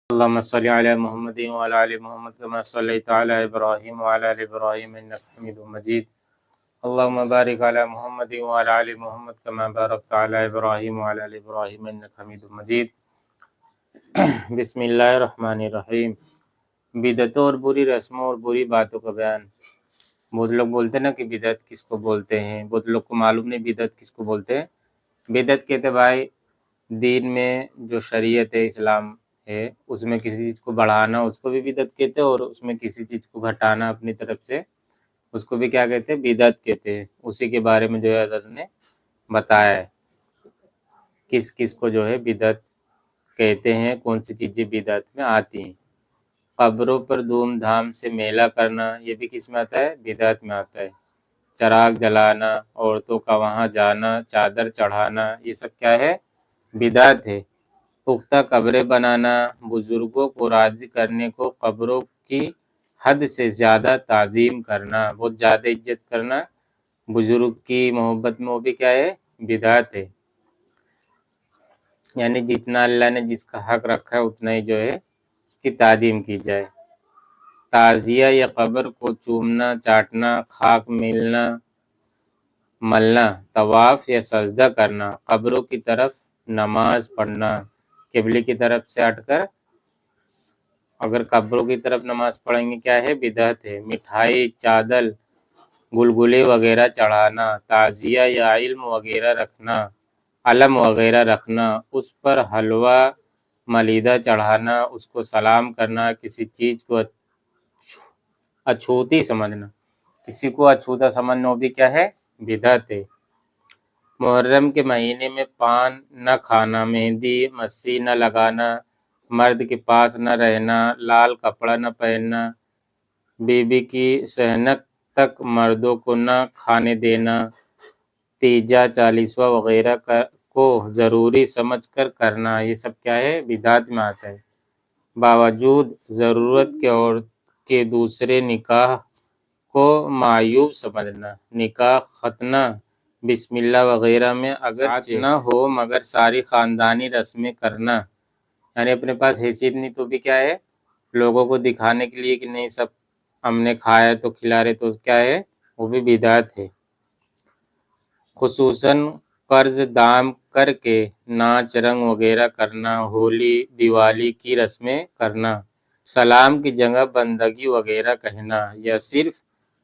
اللهم صل على محمد وعلى آل محمد كما صليت على إبراهيم وعلى آل إبراهيم إنك حميد مجيد. اللهم بارك على محمد وعلى آل محمد كما باركت على إبراهيم وعلى آل إبراهيم إنك حميد مجيد. بسم اللہ الرحمن الرحیم. بدعتوں اور بری رسموں اور بری باتوں کا بیان. بہت لوگ بولتے ہیں نا کہ بدعت کس کو بولتے ہیں، بہت لوگ کو معلوم نہیں بدعت کس کو بولتے ہیں. بدعت کہتے بھائی دین میں جو شریعت ہے، اسلام ہے، اس میں کسی چیز کو بڑھانا اس کو بھی بدعت کہتے ہیں، اور اس میں کسی چیز کو گھٹانا اپنی طرف سے اس کو بھی کیا کہتے ہیں، بدعت کہتے ہیں. اسی کے بارے میں جو ہے حضرت نے بتایا ہے کس کس کو جو ہے بدعت کہتے ہیں، کون سی چیزیں بدعت میں آتی ہیں. قبروں پر دھوم دھام سے میلہ کرنا یہ بھی کس میں آتا ہے، بدعت میں آتا ہے. چراغ جلانا، عورتوں کا وہاں جانا، چادر چڑھانا، یہ سب کیا ہے، بدعت ہے. پختہ قبریں بنانا، بزرگوں کو راضی کرنے کو قبروں کی حد سے زیادہ تعظیم کرنا، بہت زیادہ عزت کرنا بزرگ کی محبت میں، وہ بھی کیا ہے، بدعت ہے. یعنی جتنا اللہ نے جس کا حق رکھا ہے اتنا ہی جو ہے اس کی تعظیم کی جائے. تعزیہ یا قبر کو چومنا، چاٹنا، خاک ملنا، طواف یا سجدہ کرنا، قبروں کی طرف نماز پڑھنا، قبلے کی طرف سے ہٹ کر اگر قبروں کی طرف نماز پڑھیں گے کیا ہے، بدعت ہے. مٹھائی، چادر، گلگلے وغیرہ چڑھانا، تعزیہ یا علم وغیرہ رکھنا، اس پر حلوہ ملیدہ چڑھانا، اس کو سلام کرنا، کسی چیز کو اچھوتی سمجھنا، کسی کو اچھوتا سمجھنا وہ بھی کیا ہے، بدعت ہے. محرم کے مہینے میں پان نہ کھانا، مہندی مسیح نہ لگانا، مرد کے پاس نہ رہنا، لال کپڑا نہ پہننا، بیوی کی صحنت تک مردوں کو نہ کھانے دینا، تیجا چالیسواں وغیرہ کو ضروری سمجھ کر کرنا، یہ سب کیا ہے، بدعت میں آتا ہے. باوجود ضرورت کے عورت کے دوسرے نکاح کو معیوب سمجھنا، نکاح ختنہ، بسم اللہ وغیرہ میں اگر نہ ہو مگر ساری خاندانی رسمیں کرنا، یعنی اپنے پاس حیثیت نہیں تو بھی کیا ہے، لوگوں کو دکھانے کے لیے کہ نہیں سب ہم نے کھایا تو کھلا رہے تو کیا ہے، وہ بھی بدعت ہے. خصوصاً قرض دام کر کے ناچ رنگ وغیرہ کرنا، ہولی دیوالی کی رسمیں کرنا، سلام کی جگہ بندگی وغیرہ کہنا، یا صرف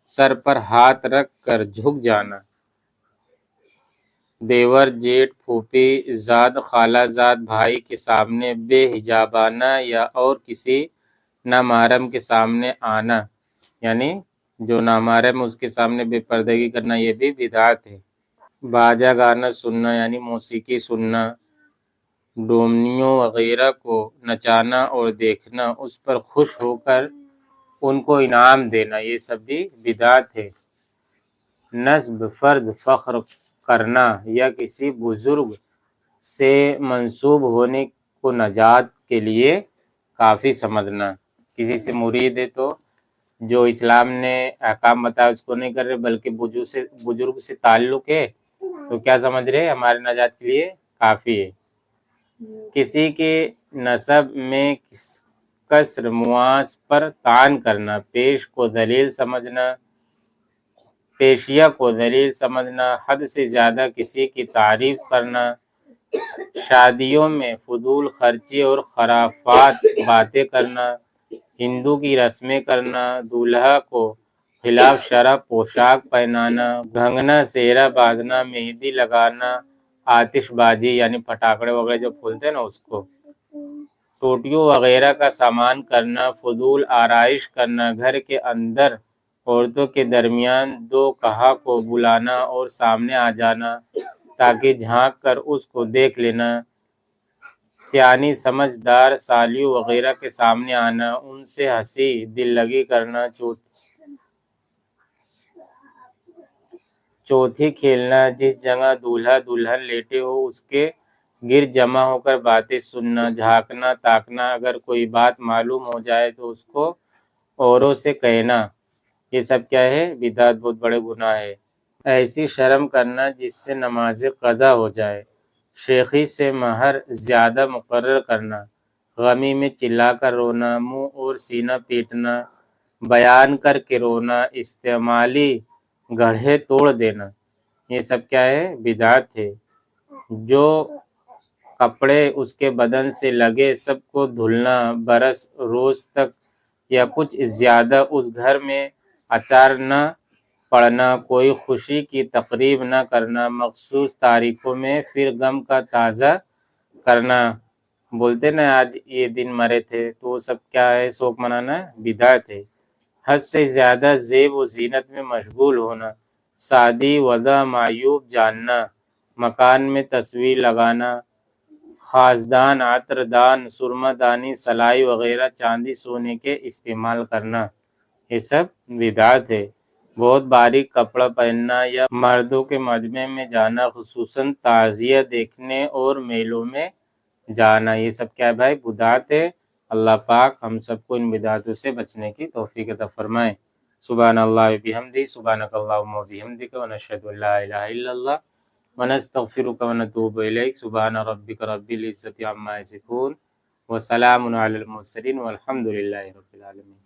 سر پر ہاتھ رکھ کر جھک جانا، دیور جیٹ پھوپھی زاد خالہ زاد بھائی کے سامنے بے حجابانہ یا اور کسی نامحرم کے سامنے آنا، یعنی جو نامحرم اس کے سامنے بے پردگی کرنا، یہ بھی بدعت ہے. باجا گانا سننا یعنی موسیقی سننا، ڈومنیوں وغیرہ کو نچانا اور دیکھنا، اس پر خوش ہو کر ان کو انعام دینا، یہ سب بھی بدعت ہے. نسب فرد فخر کرنا یا کسی بزرگ سے منسوب ہونے کو نجات کے لیے کافی سمجھنا. کسی سے مرید ہے تو جو اسلام نے احکام بتایا اس کو نہیں کر رہے بلکہ بزرگ سے تعلق ہے تو کیا سمجھ رہے، ہمارے نجات کے لیے کافی ہے. کسی کے نسب میں کسر مواس پر طعن کرنا، پیشیا کو دلیل سمجھنا، حد سے زیادہ کسی کی تعریف کرنا، شادیوں میں فضول خرچی اور خرافات باتیں کرنا، ہندو کی رسمیں کرنا، دولہا کو خلاف شرع پوشاک پہنانا، گھنگنا سیرا باندھنا، مہندی لگانا، آتش بازی یعنی پٹاخڑے وغیرہ جو پھولتے ہیں نا اس کو، ٹوٹیوں وغیرہ کا سامان کرنا، فضول آرائش کرنا، گھر کے اندر عورتوں کے درمیان دو کہا کو بلانا اور سامنے آ جانا تاکہ جھانک کر اس کو دیکھ لینا، سیانی سمجھدار سالیوں وغیرہ کے سامنے آنا، ان سے ہنسی دل لگی کرنا، چوتھی کھیلنا، جس جگہ دولہا دلہن لیٹے ہو اس کے گرد جمع ہو کر باتیں سننا، جھانکنا تاکنا، اگر کوئی بات معلوم ہو جائے تو اس کو اوروں سے کہنا، یہ سب کیا ہے، بدعت، بہت بڑے گناہ ہے. ایسی شرم کرنا جس سے نماز قضا ہو جائے، شیخی سے مہر زیادہ مقرر کرنا، غمی میں چلا کر رونا، منہ اور سینہ پیٹنا، بیان کر کے رونا، استعمالی گڑھے توڑ دینا، یہ سب کیا ہے؟ بدعت ہے۔ جو کپڑے اس کے بدن سے لگے سب کو دھلنا، برس روز تک یا کچھ زیادہ اس گھر میں اچار نہ پڑنا، کوئی خوشی کی تقریب نہ کرنا، مخصوص تاریخوں میں پھر غم کا تازہ کرنا، بولتے نا آج یہ دن مرے تھے، تو وہ سب کیا ہے؟ شوق منانا بدعت ہے۔ حد سے زیادہ زیب و زینت میں مشغول ہونا، شادی ودا معیوب جاننا، مکان میں تصویر لگانا، خاصدان، عطردان، سرما دانی، سلائی وغیرہ چاندی سونے کے استعمال کرنا، یہ سب بدعت ہے۔ بہت باریک کپڑا پہننا یا مردوں کے مجمع میں جانا، خصوصاً تعزیہ دیکھنے اور میلوں میں جانا، یہ سب کیا ہے بھائی؟ بدعت ہے۔ اللہ پاک ہم سب کو ان بدعتوں سے بچنے کی توفیق عطا فرمائے۔ سبحان اللہ و بحمدہ، سبحانک اللہم و بحمدک، ونشہد ان لا الہ الا اللہ ونستغفرک ونتوب الیک۔ سبحان ربک رب العزۃ عما یصفون وسلام علی المرسلین والحمد للہ رب العالمین۔